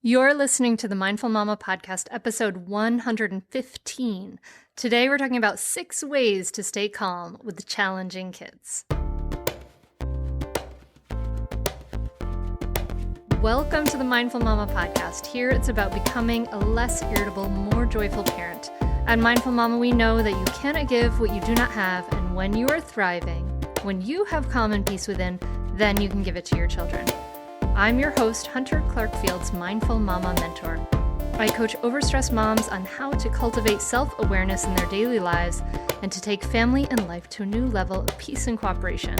You're listening to the Mindful Mama podcast, episode 115. Today we're talking about 6 ways to stay calm with challenging kids. Welcome to the Mindful Mama podcast. Here it's about becoming a less irritable, more joyful parent. At Mindful Mama, we know that you cannot give what you do not have, and when you are thriving, when you have calm and peace within, then you can give it to your children. I'm your host, Hunter Clarke-Fields, Mindful Mama Mentor. I coach overstressed moms on how to cultivate self-awareness in their daily lives and to take family and life to a new level of peace and cooperation.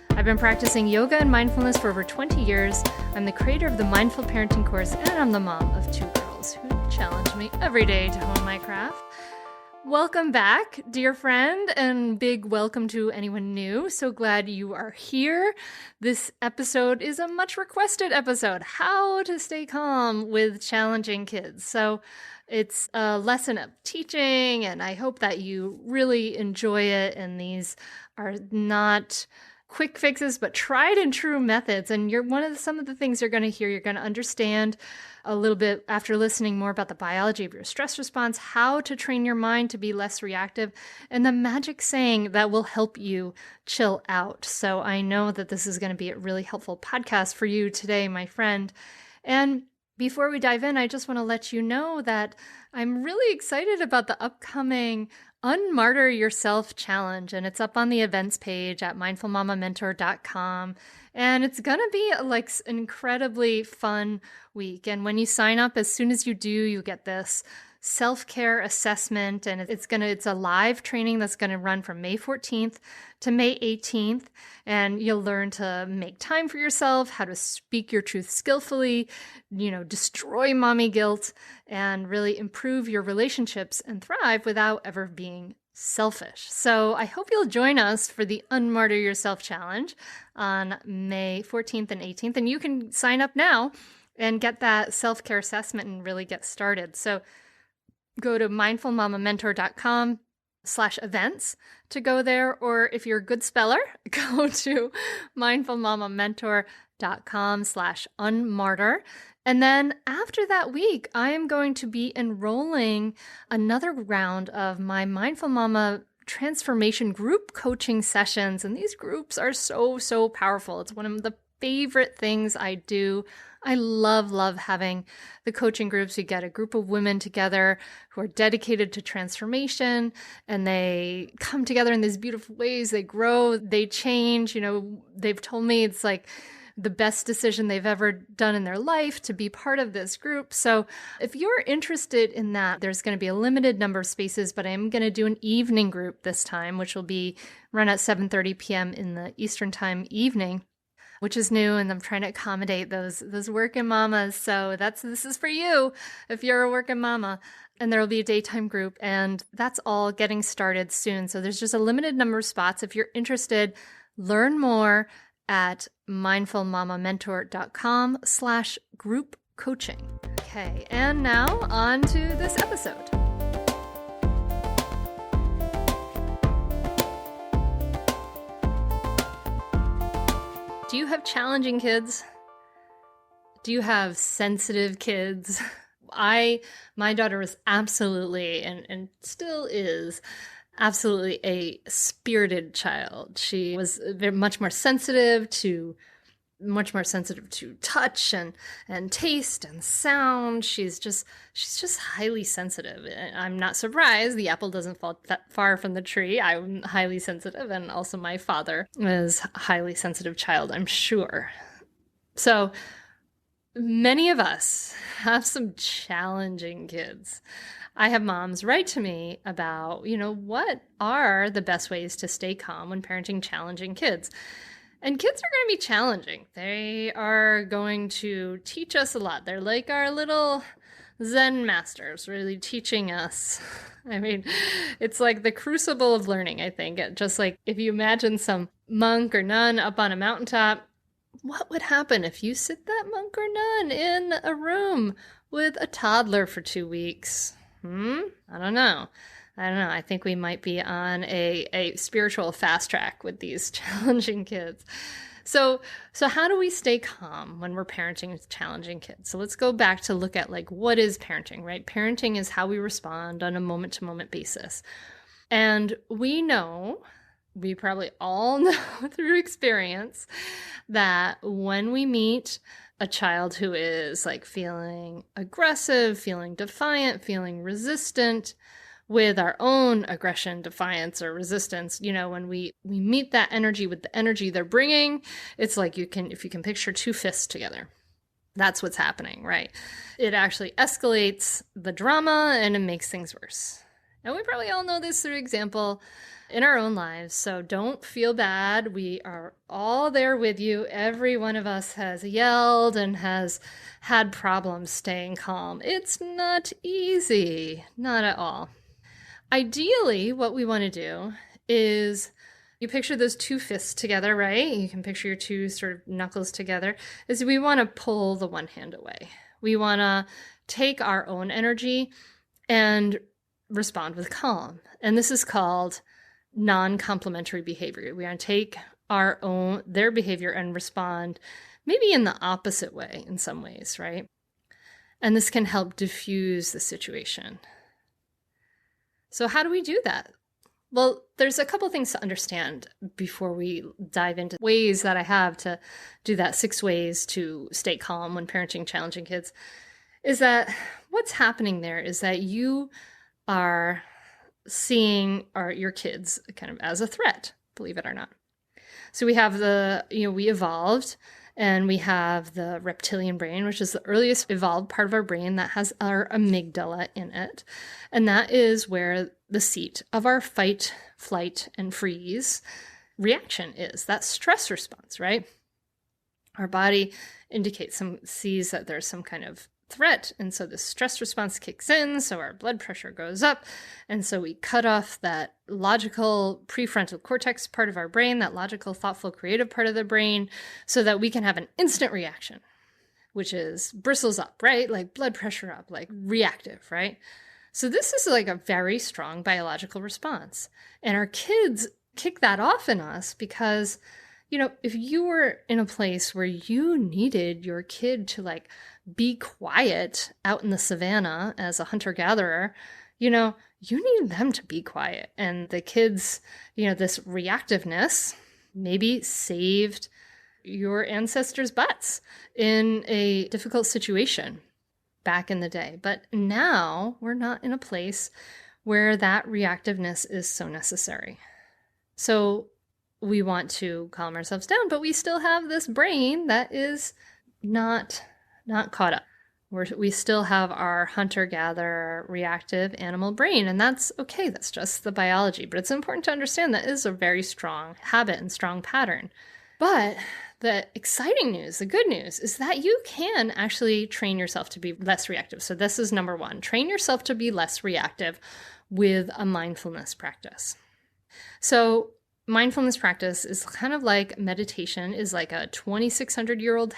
I've been practicing yoga and mindfulness for over 20 years. I'm the creator of the Mindful Parenting course, and I'm the mom of 2 girls who challenge me every day to hone my craft. Welcome back, dear friend, and big welcome to anyone new. So glad you are here. This episode is a much requested episode, how to stay calm with challenging kids. So it's a lesson of teaching, and I hope that you really enjoy it. And these are not quick fixes, but tried and true methods. And some of the things you're going to hear, you're going to understand a little bit after listening more about the biology of your stress response, how to train your mind to be less reactive, and the magic saying that will help you chill out. So I know that this is going to be a really helpful podcast for you today, my friend. And before we dive in, I just want to let you know that I'm really excited about the upcoming Unmartyr Yourself Challenge, and it's up on the events page at mindfulmamamentor.com. And it's going to be like an incredibly fun week. And when you sign up, as soon as you do, you get this self-care assessment, and it's a live training that's going to run from May 14th to May 18th, and you'll learn to make time for yourself, how to speak your truth skillfully, destroy mommy guilt, and really improve your relationships and thrive without ever being selfish. So I hope you'll join us for the Unmartyr Yourself Challenge on May 14th and 18th, and you can sign up now and get that self-care assessment and really get started. So go to mindfulmamamentor.com/events to go there, or if you're a good speller, go to mindfulmamamentor.com/unmartyr. And then after that week, I am going to be enrolling another round of my Mindful Mama transformation group coaching sessions. And these groups are so powerful. It's one of the favorite things I do. I love having the coaching groups. We get a group of women together who are dedicated to transformation, and they come together in these beautiful ways. They grow, they change. They've told me it's like the best decision they've ever done in their life to be part of this group. So if you're interested in that, there's going to be a limited number of spaces, but I'm going to do an evening group this time, which will be run at 7:30 p.m. in the Eastern Time evening, which is new, and I'm trying to accommodate those working mamas. So this is for you if you're a working mama. And there will be a daytime group, and that's all getting started soon. So there's just a limited number of spots. If you're interested, learn more at mindfulmamamentor.com/group coaching. Okay, and now on to this episode. Do you have challenging kids? Do you have sensitive kids? My daughter was absolutely, and still is, absolutely a spirited child. She was much more sensitive to touch and taste and sound. She's just highly sensitive. I'm not surprised. The apple doesn't fall that far from the tree. I'm highly sensitive, and also my father is a highly sensitive child, I'm sure. So many of us have some challenging kids. I have moms write to me about, what are the best ways to stay calm when parenting challenging kids? And kids are going to be challenging. They are going to teach us a lot. They're like our little Zen masters, really teaching us. I mean, it's like the crucible of learning, I think. Just like if you imagine some monk or nun up on a mountaintop, what would happen if you sit that monk or nun in a room with a toddler for 2 weeks? I don't know. I think we might be on a spiritual fast track with these challenging kids. So, so how do we stay calm when we're parenting with challenging kids? So let's go back to look at like what is parenting, right? Parenting is how we respond on a moment to moment basis. And we probably all know through experience that when we meet a child who is like feeling aggressive, feeling defiant, feeling resistant, with our own aggression, defiance, or resistance, when we meet that energy with the energy they're bringing, it's like if you can picture two fists together. That's what's happening, right? It actually escalates the drama and it makes things worse. And we probably all know this through example in our own lives, so don't feel bad. We are all there with you. Every one of us has yelled and has had problems staying calm. It's not easy, not at all. Ideally, what we want to do is you picture those two fists together, right? You can picture your two sort of knuckles together. Is we want to pull the one hand away. We want to take our own energy and respond with calm. And this is called non-complementary behavior. We want to take their behavior and respond maybe in the opposite way in some ways, right? And this can help diffuse the situation. So how do we do that? Well, there's a couple things to understand before we dive into ways that I have to do that 6 ways to stay calm when parenting challenging kids, is that what's happening there is that you are seeing your kids kind of as a threat, believe it or not. So we have we evolved and we have the reptilian brain, which is the earliest evolved part of our brain that has our amygdala in it. And that is where the seat of our fight, flight, and freeze reaction is. That stress response, right? Our body sees that there's some kind of threat. And so the stress response kicks in. So our blood pressure goes up. And so we cut off that logical prefrontal cortex part of our brain, that logical, thoughtful, creative part of the brain, so that we can have an instant reaction, which is bristles up, right? Like blood pressure up, like reactive, right? So this is like a very strong biological response. And our kids kick that off in us because, if you were in a place where you needed your kid to like be quiet out in the savannah as a hunter-gatherer, you need them to be quiet. And the kids, this reactiveness maybe saved your ancestors' butts in a difficult situation back in the day. But now we're not in a place where that reactiveness is so necessary. So we want to calm ourselves down, but we still have this brain that is not caught up. We still have our hunter-gatherer reactive animal brain, and that's okay. That's just the biology. But it's important to understand that is a very strong habit and strong pattern. But the exciting news, the good news, is that you can actually train yourself to be less reactive. So this is number 1. Train yourself to be less reactive with a mindfulness practice. So mindfulness practice is kind of like meditation is like a 2,600-year-old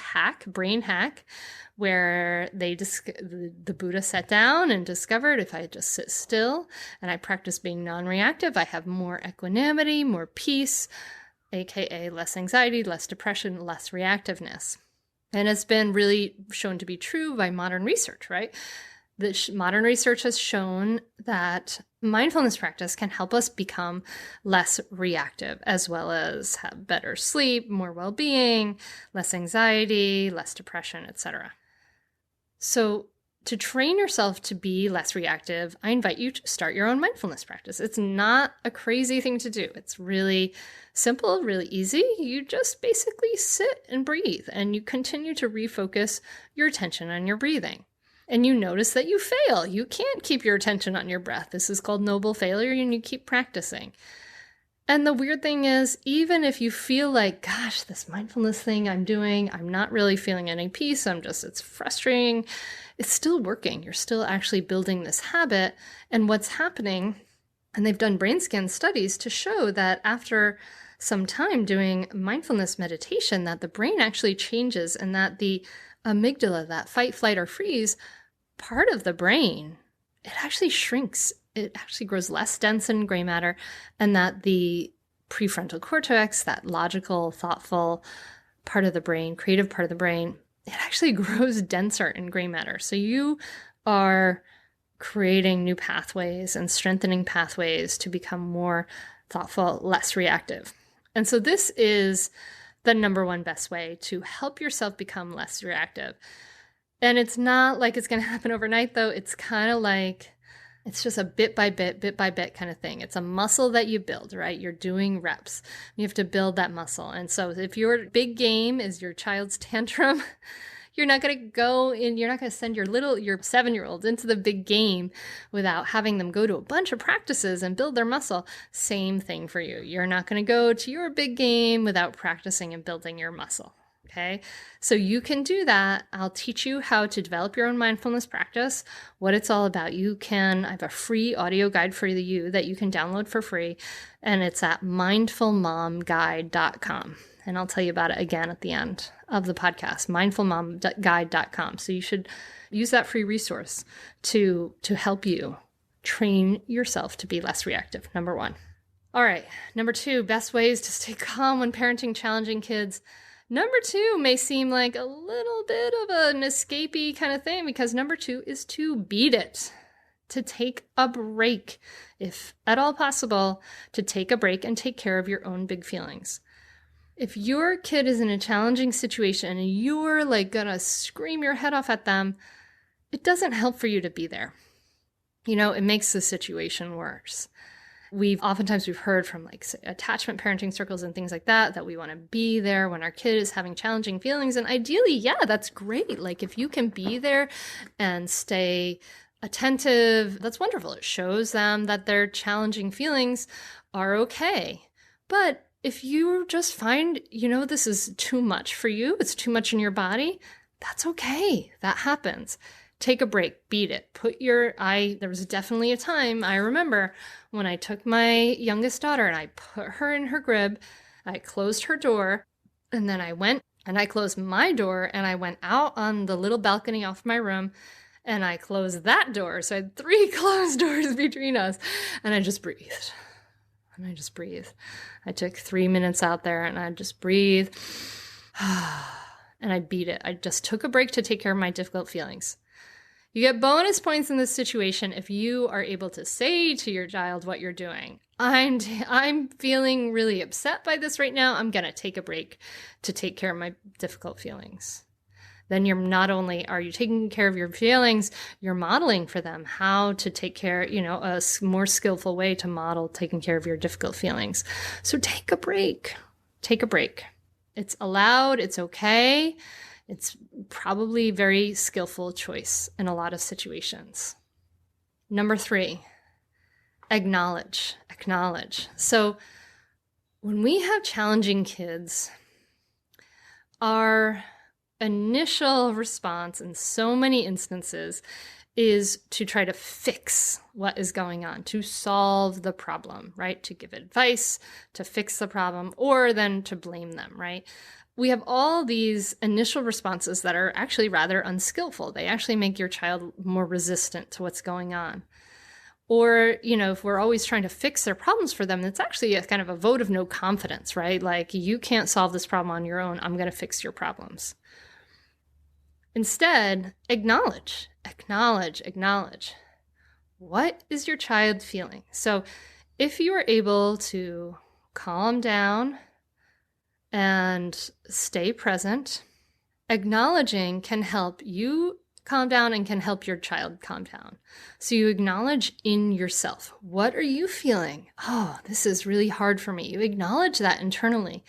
brain hack, where the Buddha sat down and discovered if I just sit still and I practice being non-reactive, I have more equanimity, more peace, aka less anxiety, less depression, less reactiveness. And it's been really shown to be true by modern research, right? Modern research has shown that mindfulness practice can help us become less reactive, as well as have better sleep, more well-being, less anxiety, less depression, etc. So to train yourself to be less reactive, I invite you to start your own mindfulness practice. It's not a crazy thing to do. It's really simple, really easy. You just basically sit and breathe, and you continue to refocus your attention on your breathing. And you notice that you fail. You can't keep your attention on your breath. This is called noble failure, and you keep practicing. And the weird thing is, even if you feel like, gosh, this mindfulness thing I'm doing, I'm not really feeling any peace, it's frustrating, it's still working. You're still actually building this habit. And what's happening, and they've done brain scan studies to show that after some time doing mindfulness meditation, that the brain actually changes, and that the amygdala, that fight, flight, or freeze part of the brain, it actually shrinks. It actually grows less dense in gray matter, and that the prefrontal cortex, that logical, thoughtful part of the brain, creative part of the brain, it actually grows denser in gray matter. So you are creating new pathways and strengthening pathways to become more thoughtful, less reactive. And so this is the number one best way to help yourself become less reactive. And it's not like it's going to happen overnight, though. It's kind of like, it's just a bit by bit kind of thing. It's a muscle that you build, right? You're doing reps. You have to build that muscle. And so if your big game is your child's tantrum, you're not going to go in, you're not going to send your 7-year-old into the big game without having them go to a bunch of practices and build their muscle. Same thing for you. You're not going to go to your big game without practicing and building your muscle. Okay, so you can do that. I'll teach you how to develop your own mindfulness practice, what it's all about. I have a free audio guide for you that you can download for free, and it's at mindfulmomguide.com. And I'll tell you about it again at the end of the podcast, mindfulmomguide.com. So you should use that free resource to help you train yourself to be less reactive, number one. All right, number two, best ways to stay calm when parenting challenging kids. Number two may seem like a little bit of an escapey kind of thing, because number two is to beat it, to take a break, if at all possible, to take a break and take care of your own big feelings. If your kid is in a challenging situation and you're like gonna scream your head off at them, it doesn't help for you to be there. It makes the situation worse. We've heard from attachment parenting circles and things like that we want to be there when our kid is having challenging feelings. And ideally, yeah, that's great. Like if you can be there and stay attentive, that's wonderful. It shows them that their challenging feelings are okay. But if you just find, this is too much for you, it's too much in your body, that's okay. That happens. Take a break, beat it. There was definitely a time I remember when I took my youngest daughter and I put her in her crib, I closed her door, and then I went and I closed my door and I went out on the little balcony off my room and I closed that door. So I had 3 closed doors between us, and I just breathed. I took 3 minutes out there and I just breathed and I beat it. I just took a break to take care of my difficult feelings. You get bonus points in this situation if you are able to say to your child what you're doing. I'm feeling really upset by this right now. I'm going to take a break to take care of my difficult feelings. Then not only are you taking care of your feelings, you're modeling for them how to take care, a more skillful way to model taking care of your difficult feelings. So take a break. Take a break. It's allowed. It's okay. It's probably a very skillful choice in a lot of situations. Number 3, acknowledge. So when we have challenging kids, our initial response in so many instances is to try to fix what is going on, to solve the problem, right? To give advice, to fix the problem, or then to blame them, right? We have all these initial responses that are actually rather unskillful. They actually make your child more resistant to what's going on. Or, if we're always trying to fix their problems for them, it's actually a kind of a vote of no confidence, right? Like, you can't solve this problem on your own. I'm going to fix your problems. Instead, acknowledge. What is your child feeling? So if you are able to calm down and stay present, acknowledging can help you calm down and can help your child calm down. So you acknowledge in yourself. What are you feeling? Oh, this is really hard for me. You acknowledge that internally.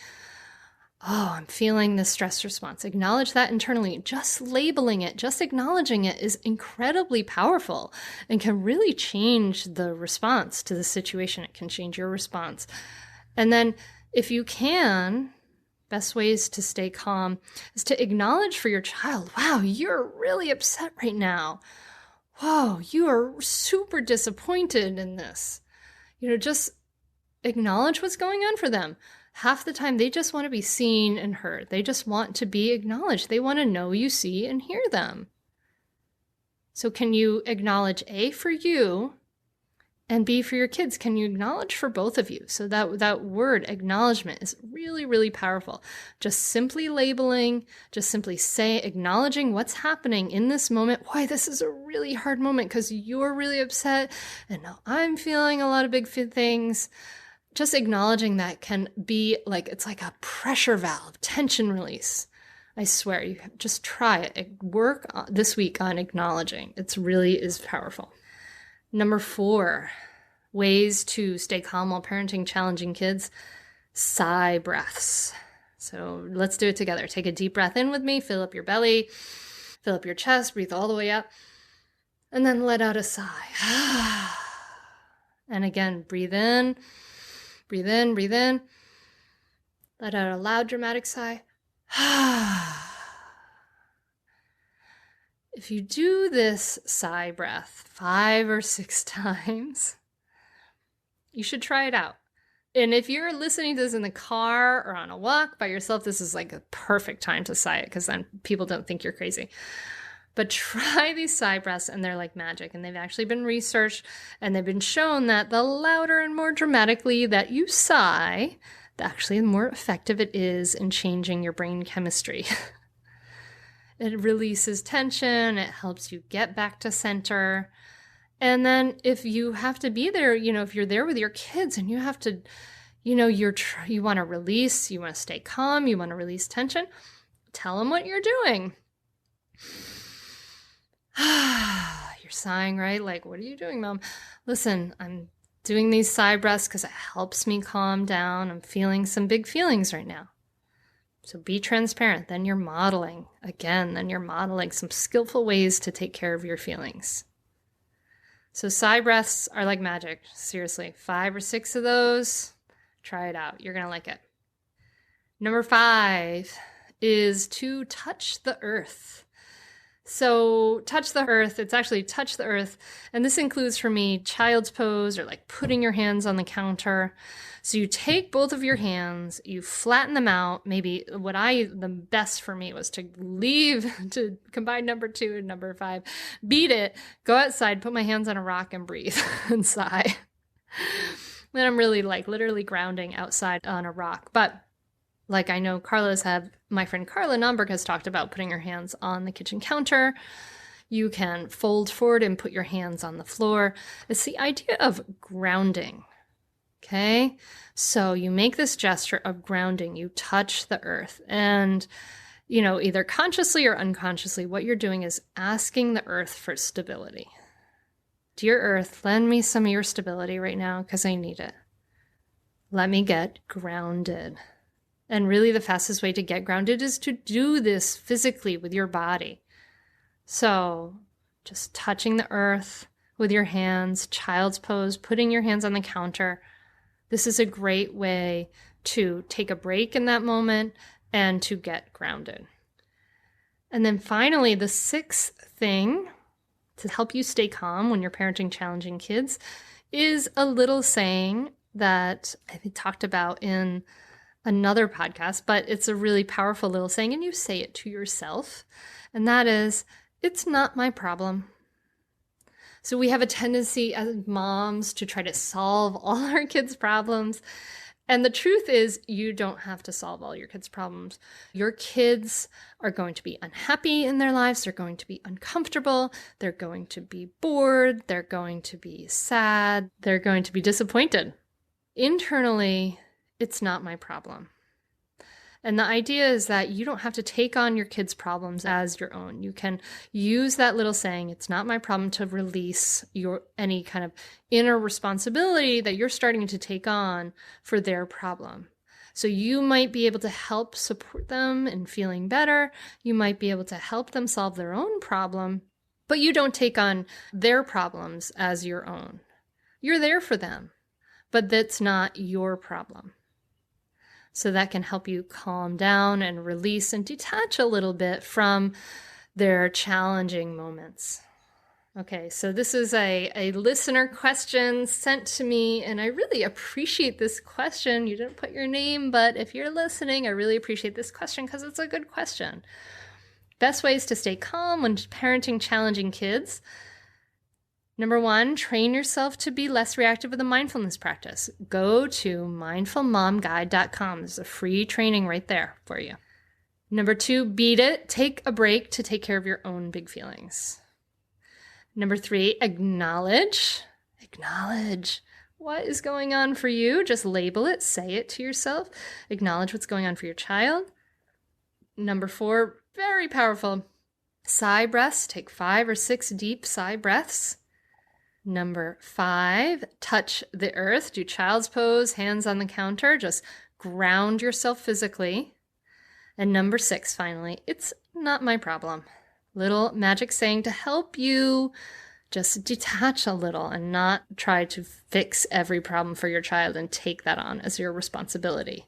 Oh, I'm feeling this stress response. Acknowledge that internally. Just labeling it, just acknowledging it is incredibly powerful and can really change the response to the situation. It can change your response. And then if you can, best ways to stay calm is to acknowledge for your child, wow, you're really upset right now. Whoa, you are super disappointed in this. Just acknowledge what's going on for them. Half the time, they just want to be seen and heard. They just want to be acknowledged. They want to know you see and hear them. So can you acknowledge A, for you, And B, for your kids, can you acknowledge for both of you? So that word acknowledgement is really, really powerful. Just simply labeling, just simply acknowledging what's happening in this moment. Why, this is a really hard moment because you're really upset and now I'm feeling a lot of big things. Just acknowledging that can be like, it's like a pressure valve, tension release. I swear, you just try it. Work this week on acknowledging. It really is powerful. Number 4, ways to stay calm while parenting challenging kids, sigh breaths. So let's do it together. Take a deep breath in with me, fill up your belly, fill up your chest, breathe all the way up, and then let out a sigh. And again, breathe in, breathe in, breathe in. Let out a loud, dramatic sigh. If you do this sigh breath 5 or 6 times, you should try it out. And if you're listening to this in the car or on a walk by yourself, this is like a perfect time to sigh it because then people don't think you're crazy. But try these sigh breaths and they're like magic. And they've actually been researched and they've been shown that the louder and more dramatically that you sigh, actually the more effective it is in changing your brain chemistry. It releases tension. It helps you get back to center. And then if you have to be there, if you're there with your kids and you have to, you want to release, you want to stay calm, you want to release tension, tell them what you're doing. You're sighing, right? Like, what are you doing, Mom? Listen, I'm doing these sigh breaths because it helps me calm down. I'm feeling some big feelings right now. So be transparent. Then you're modeling. Again, then you're modeling some skillful ways to take care of your feelings. So sigh breaths are like magic. Seriously, 5 or 6 of those. Try it out. You're going to like it. Number 5 is to touch the earth. So touch the earth, it's actually touch the earth. And this includes for me child's pose or like putting your hands on the counter. So you take both of your hands, you flatten them out. Maybe the best for me was to combine number 2 and number 5, beat it, go outside, put my hands on a rock and breathe and sigh. Then I'm really like literally grounding outside on a rock. But like I know my friend Carla Nomberg has talked about putting her hands on the kitchen counter. You can fold forward and put your hands on the floor. It's the idea of grounding. Okay, so you make this gesture of grounding. You touch the earth and, either consciously or unconsciously, what you're doing is asking the earth for stability. Dear earth, lend me some of your stability right now because I need it. Let me get grounded. And really the fastest way to get grounded is to do this physically with your body. So just touching the earth with your hands, child's pose, putting your hands on the counter. This is a great way to take a break in that moment and to get grounded. And then finally, the 6th thing to help you stay calm when you're parenting challenging kids is a little saying that I talked about in another podcast, but it's a really powerful little saying, and you say it to yourself, and that is, it's not my problem. So we have a tendency as moms to try to solve all our kids' problems. And the truth is, you don't have to solve all your kids' problems. Your kids are going to be unhappy in their lives. They're going to be uncomfortable. They're going to be bored. They're going to be sad. They're going to be disappointed. Internally, it's not my problem. And the idea is that you don't have to take on your kids' problems as your own. You can use that little saying, it's not my problem, to release any kind of inner responsibility that you're starting to take on for their problem. So you might be able to help support them in feeling better. You might be able to help them solve their own problem, but you don't take on their problems as your own. You're there for them, but that's not your problem. So that can help you calm down and release and detach a little bit from their challenging moments. Okay, so this is a listener question sent to me, and I really appreciate this question. You didn't put your name, but if you're listening, I really appreciate this question because it's a good question. Best ways to stay calm when parenting challenging kids. Number 1, train yourself to be less reactive with a mindfulness practice. Go to mindfulmomguide.com. There's a free training right there for you. Number 2, beat it. Take a break to take care of your own big feelings. Number 3, acknowledge. Acknowledge what is going on for you. Just label it, say it to yourself. Acknowledge what's going on for your child. Number 4, very powerful. Sigh breaths. Take 5 or 6 deep sigh breaths. Number 5, touch the earth. Do child's pose, hands on the counter. Just ground yourself physically. And number 6, finally, it's not my problem. Little magic saying to help you just detach a little and not try to fix every problem for your child and take that on as your responsibility.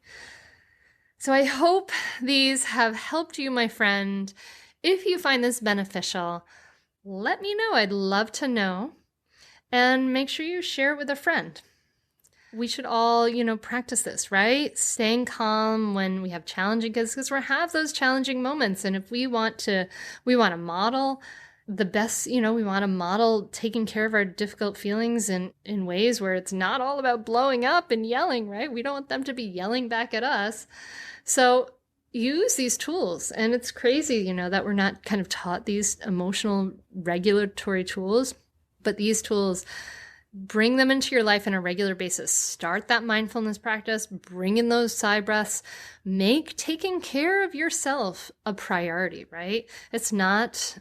So I hope these have helped you, my friend. If you find this beneficial, let me know. I'd love to know. And make sure you share it with a friend. We should all, practice this, right? Staying calm when we have challenging kids, because we have those challenging moments. And if we want to model the best, we want to model taking care of our difficult feelings in ways where it's not all about blowing up and yelling, right? We don't want them to be yelling back at us. So use these tools. And it's crazy, that we're not kind of taught these emotional regulatory tools. But these tools, bring them into your life on a regular basis. Start that mindfulness practice, bring in those sigh breaths, make taking care of yourself a priority, right? It's not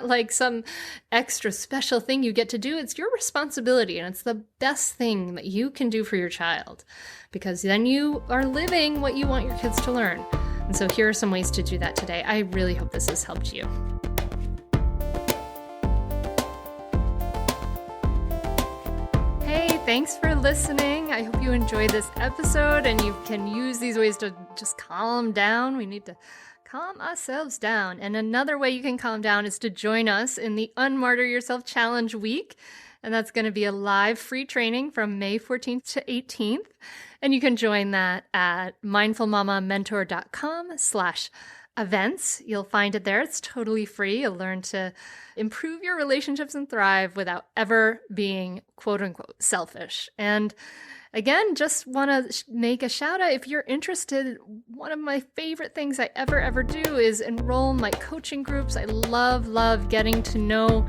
like some extra special thing you get to do. It's your responsibility, and it's the best thing that you can do for your child, because then you are living what you want your kids to learn. And so here are some ways to do that today. I really hope this has helped you. Thanks for listening. I hope you enjoyed this episode and you can use these ways to just calm down. We need to calm ourselves down. And another way you can calm down is to join us in the Unmartyr Yourself Challenge Week. And that's going to be a live free training from May 14th to 18th. And you can join that at mindfulmamamentor.com/events. You'll find it there. It's totally free. You'll learn to improve your relationships and thrive without ever being quote unquote selfish. And again, just want to make a shout out. If you're interested, one of my favorite things I ever do is enroll in my coaching groups. I love getting to know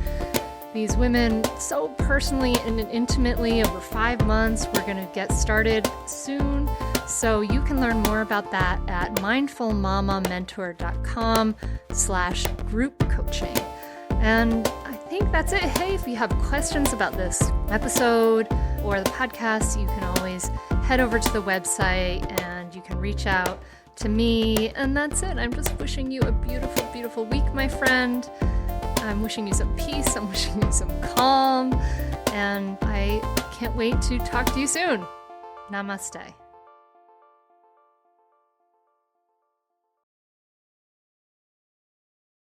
these women so personally and intimately over 5 months. We're going to get started soon. So you can learn more about that at mindfulmamamentor.com/group coaching. And I think that's it. Hey, if you have questions about this episode or the podcast, you can always head over to the website and you can reach out to me. And that's it. I'm just wishing you a beautiful, beautiful week, my friend. I'm wishing you some peace. I'm wishing you some calm. And I can't wait to talk to you soon. Namaste.